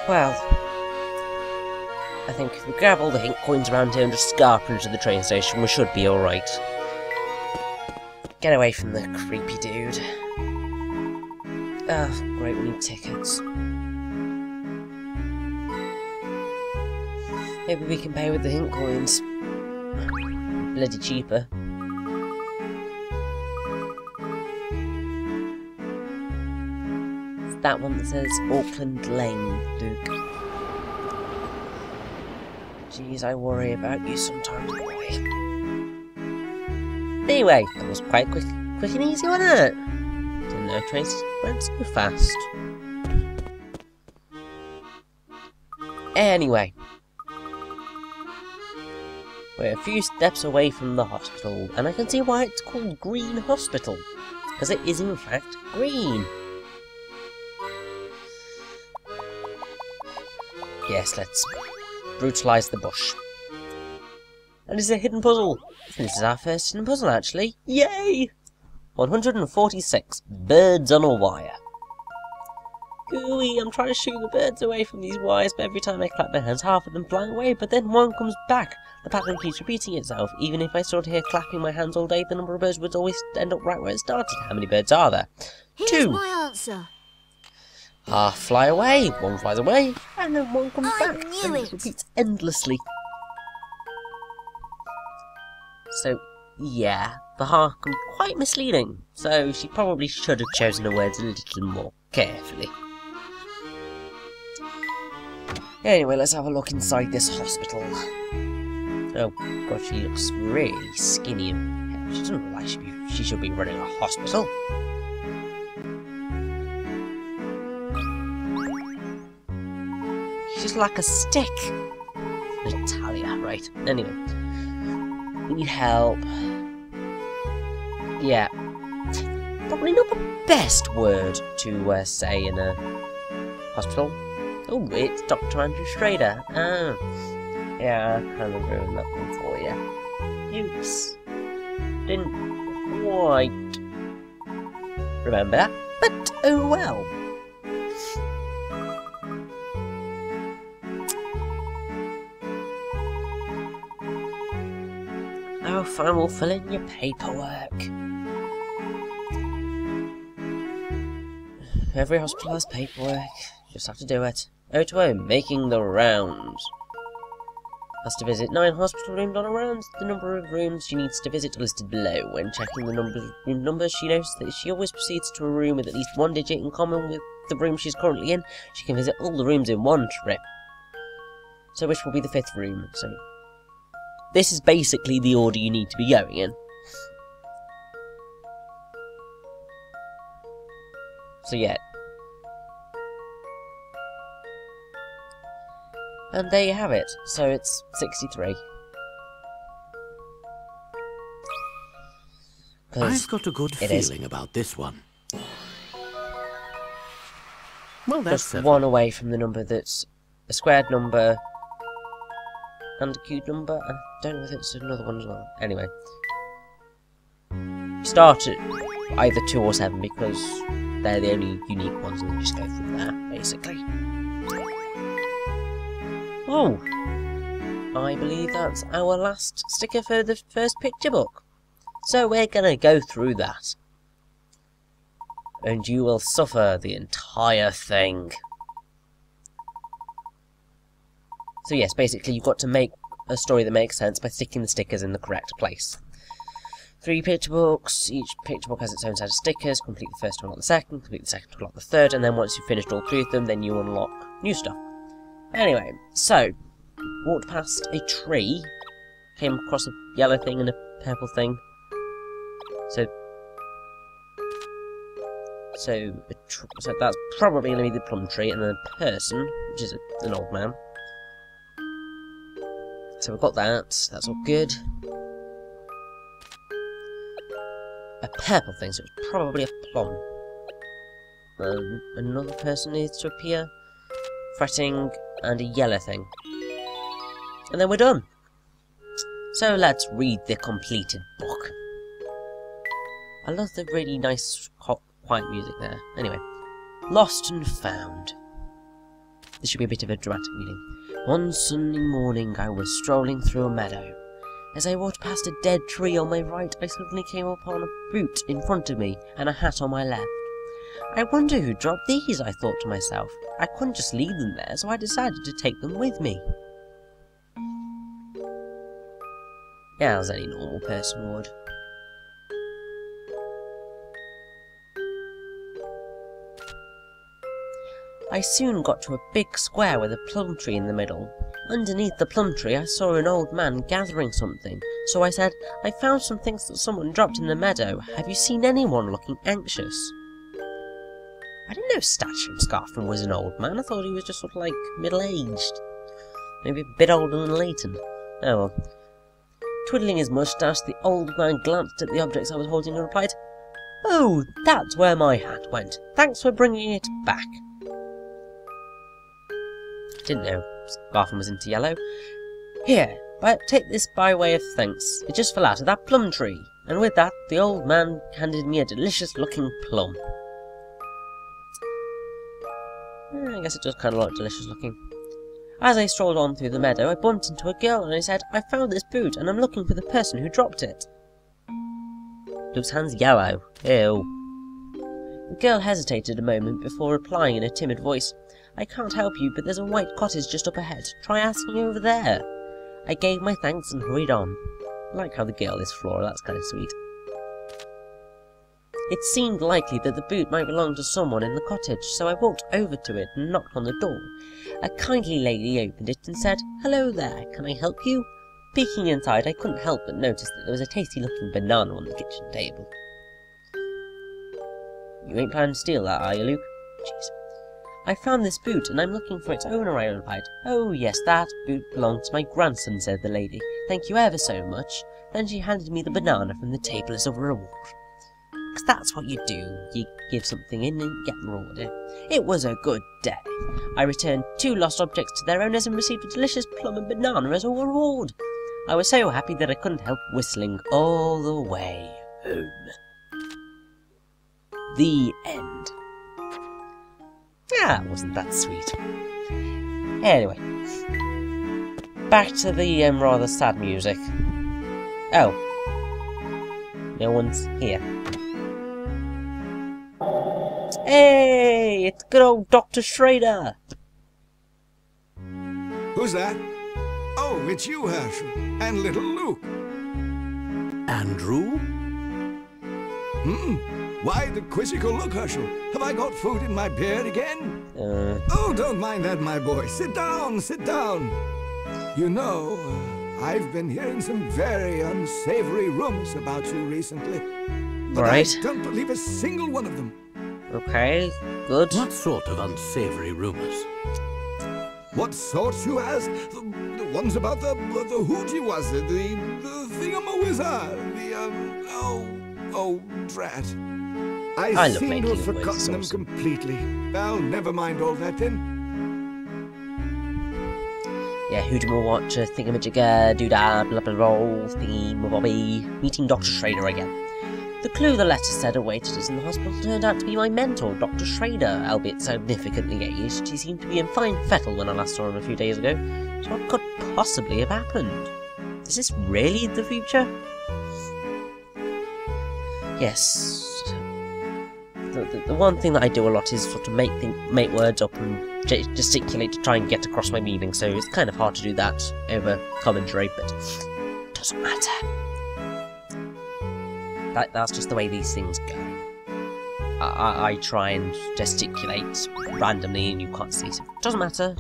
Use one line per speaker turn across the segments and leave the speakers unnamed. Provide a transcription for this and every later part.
Well, I think if we grab all the hint coins around here and just scarper into the train station, we should be alright. Get away from the creepy dude. Oh, great, we need tickets. Maybe we can pay with the hint coins. Bloody cheaper. It's that one that says Auckland Lane, Luke. Jeez, I worry about you sometimes, boy. Anyway, that was quite quick and easy, wasn't it? Didn't know trains went so fast. Anyway. We're a few steps away from the hospital, and I can see why it's called Green Hospital. Because it is in fact green. Yes, let's brutalise the bush. And it's a hidden puzzle. This is our first hidden puzzle, actually. Yay! 146. Birds on a wire. Gooey, I'm trying to shoot the birds away from these wires, but every time I clap my hands, half of them fly away, but then one comes back. The pattern keeps repeating itself. Even if I stood here clapping my hands all day, the number of birds would always end up right where it started. How many birds are there?
Here's
2.
my answer.
Half fly away, one flies away, and then one comes back.
knew
And
it.
it repeats endlessly. So, yeah, the half can be quite misleading, so she probably should have chosen her words a little more carefully. Anyway, let's have a look inside this hospital. Oh god, she looks really skinny and she doesn't look like she should be running a hospital. She's like a stick. Natalia, right. Anyway. We need help. Yeah. Probably not the best word to say in a hospital. Oh, it's Dr. Andrew Schrader. Ah. Yeah, I kind of ruined that one for you. Oops. Didn't quite remember that, but oh well. Oh, fine, we'll fill in your paperwork. Every hospital has paperwork. Just have to do it. O2O, making the rounds. Has to visit 9 hospital rooms on a round. The number of rooms she needs to visit are listed below. When checking the room numbers, she notes that she always proceeds to a room with at least one digit in common with the room she's currently in. She can visit all the rooms in one trip. So which will be the 5th room? So this is basically the order you need to be going in. So yeah. And there you have it. So it's 63.
I've got a good feeling about this one. Well, that's
just
7.
one away from the number that's a squared number and a cubed number. I don't know if it's another one as well. Anyway. Start at either 2 or 7 because they're the only unique ones and just go from there, basically. Oh! I believe that's our last sticker for the first picture book. So we're gonna go through that. And you will suffer the entire thing. So yes, basically you've got to make a story that makes sense by sticking the stickers in the correct place. 3 picture books, each picture book has its own set of stickers. Complete the first to unlock the second, complete the second to unlock the third, and then once you've finished all 3 of them, then you unlock new stuff. Anyway, so, walked past a tree, came across a yellow thing and a purple thing. So that's probably going to be the plum tree, and then a person, which is an old man. So we've got that, that's all good. A purple thing, so it's probably a plum. Another person needs to appear. Fretting, and a yellow thing. And then we're done. So let's read the completed book. I love the really nice, quiet music there. Anyway. Lost and Found. This should be a bit of a dramatic reading. One sunny morning I was strolling through a meadow. As I walked past a dead tree on my right, I suddenly came upon a boot in front of me and a hat on my left. I wonder who dropped these, I thought to myself. I couldn't just leave them there, so I decided to take them with me. Yeah, as any normal person would. I soon got to a big square with a plum tree in the middle. Underneath the plum tree I saw an old man gathering something, so I said, I found some things that someone dropped in the meadow. Have you seen anyone looking anxious? I didn't know Statue and Scarfman was an old man. I thought he was just sort of like middle-aged. Maybe a bit older than Layton. Oh well. Twiddling his moustache, the old man glanced at the objects I was holding and replied, Oh, that's where my hat went. Thanks for bringing it back. Didn't know Scarfman was into yellow. Here, take this by way of thanks. It just fell out of that plum tree. And with that, the old man handed me a delicious-looking plum. I guess it does kind of look delicious-looking. As I strolled on through the meadow, I bumped into a girl and I said, I found this boot and I'm looking for the person who dropped it. Luke's hand's yellow. Ew. The girl hesitated a moment before replying in a timid voice. I can't help you, but there's a white cottage just up ahead. Try asking over there. I gave my thanks and hurried on. I like how the girl is Flora, that's kind of sweet. It seemed likely that the boot might belong to someone in the cottage, so I walked over to it and knocked on the door. A kindly lady opened it and said, Hello there, can I help you? Peeking inside, I couldn't help but notice that there was a tasty-looking banana on the kitchen table. You ain't planning to steal that, are you, Luke? Jeez. I found this boot, and I'm looking for its owner, I replied. Oh, yes, that boot belonged to my grandson, said the lady. Thank you ever so much. Then she handed me the banana from the table as a reward. Because that's what you do. You give something in and you get rewarded. It was a good day. I returned 2 lost objects to their owners and received a delicious plum and banana as a reward. I was so happy that I couldn't help whistling all the way home. The end. Ah, wasn't that sweet? Anyway, back to the rather sad music. Oh, no one's here. Hey, it's good old Dr. Schrader.
Who's that? Oh, it's you, Herschel, and little Luke.
Andrew?
Why the quizzical look, Herschel? Have I got food in my beard again? Oh, don't mind that, my boy. Sit down, sit down. You know, I've been hearing some very unsavory rumors about you recently. But
right.
I don't believe a single one of them.
Okay, good.
What sort of unsavory rumors?
What sorts, you ask? The ones about the hoochie was it? The thingamawizard? Oh, drat. I
love
seem to have
making
forgotten
words,
them
awesome.
completely. Well, never mind all that then.
Yeah, Hoodoo Watcher, Thingamajigger, Doodah, blah blah blah, thingy bobby, meeting Dr. Schrader again. The clue the letter said awaited us in the hospital turned out to be my mentor, Dr. Schrader, albeit significantly aged. He seemed to be in fine fettle when I last saw him a few days ago. So what could possibly have happened? Is this really the future? Yes. The one thing that I do a lot is sort of make words up and gesticulate to try and get across my meaning, so it's kind of hard to do that over commentary, but it doesn't matter. That's just the way these things go. I try and gesticulate randomly and you can't see, so it doesn't matter,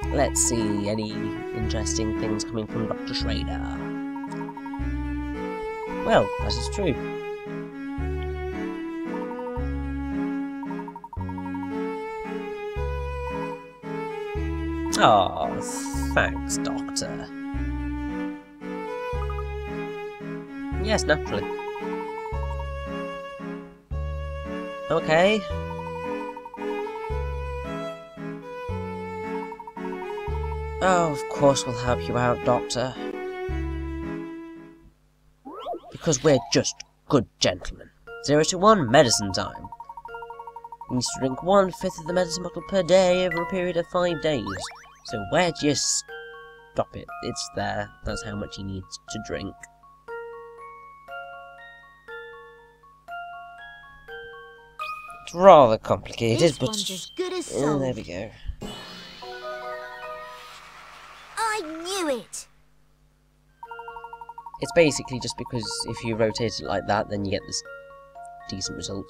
Let's see, any interesting things coming from Dr. Schrader? Well, that is true. Oh, thanks, Doctor. Yes, naturally. Okay. Oh, of course we'll help you out, Doctor. Because we're just good gentlemen. 0 to 1, medicine time. He needs to drink 1/5 of the medicine bottle per day over a period of 5 days. So where do you stop it? It's there. That's how much he needs to drink. It's rather complicated, but
one's as good as
oh,
sold.
there we go.
I knew it!
It's basically just because if you rotate it like that, then you get this decent result.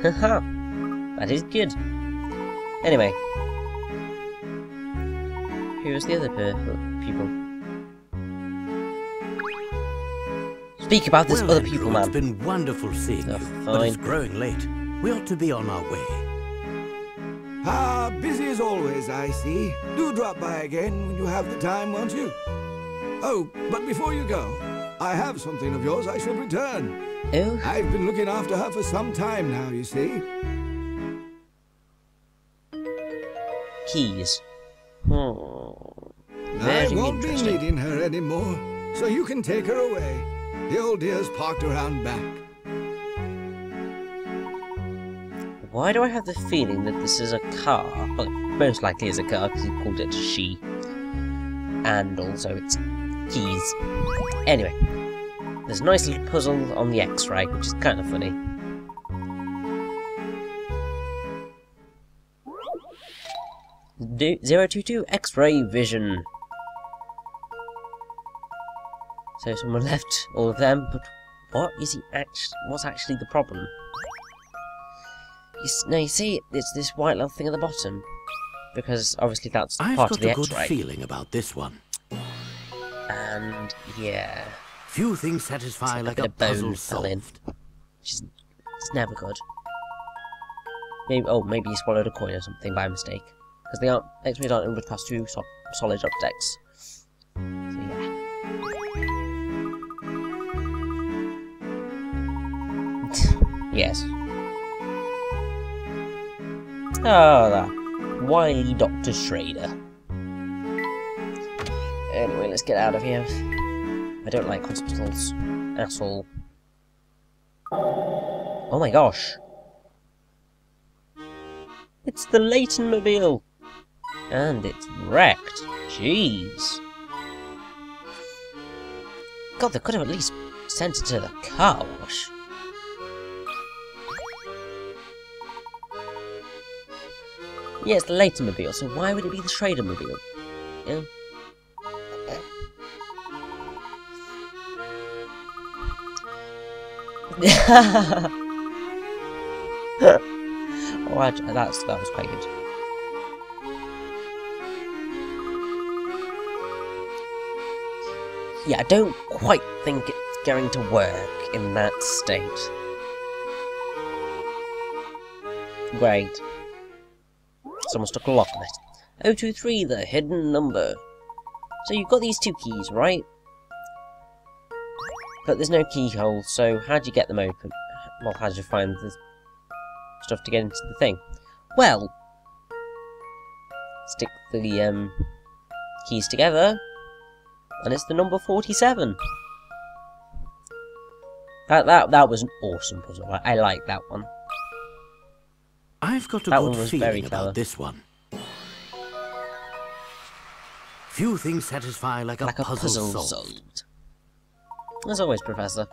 Haha, that is good. Anyway, who's the other people? Speak about this
Well,
other
Andrew,
people,
it's
man.
been wonderful seeing
Oh,
you, but it's
fine.
growing late. We ought to be on our way.
Ah, busy as always, I see. Do drop by again when you have the time, won't you? Oh, but before you go, I have something of yours I should return.
Oh,
I've been looking after her for some time now, you see.
keys.
I
Very
won't be
interesting.
needing her anymore, so you can take her away. The old dear's parked around back.
Why do I have the feeling that this is a car? Well, it most likely is a car because he called it a she. And also it's keys. Anyway, there's a nice little puzzle on the X-ray, which is kind of funny. Do 022 X-ray vision. So someone left all of them, but what's actually the problem? Now you see, it's this white little thing at the bottom, because obviously that's
I've
part
got
of the
a good
X-ray.
feeling about this one.
And yeah,
Few things satisfy like a
the bone
puzzle
fell in,
solved.
which is it's never good. Maybe you swallowed a coin or something by mistake, because they aren't X-rays aren't able to pass through solid objects. So yeah. Yes. Ah, that wily Dr. Schrader. Anyway, let's get out of here. I don't like hospitals at all. Oh my gosh. It's the Layton mobile. And it's wrecked. Jeez. God, they could have at least sent it to the car wash. Yeah, it's the Layton mobile, so why would it be the Schrader mobile? Yeah. Oh, that was quite good. Yeah, I don't quite think it's going to work in that state. Great. Someone stuck a lock on it. 023, the hidden number. So you've got these two keys, right? But there's no keyhole, so how'd you get them open? Well, how'd you find the stuff to get into the thing? Well, stick the keys together, and it's the number 47. That was an awesome puzzle. I like that one.
I've got a
That one
good
was very
feeling
clever.
about this one. Few things satisfy like a puzzle solved.
As always, Professor.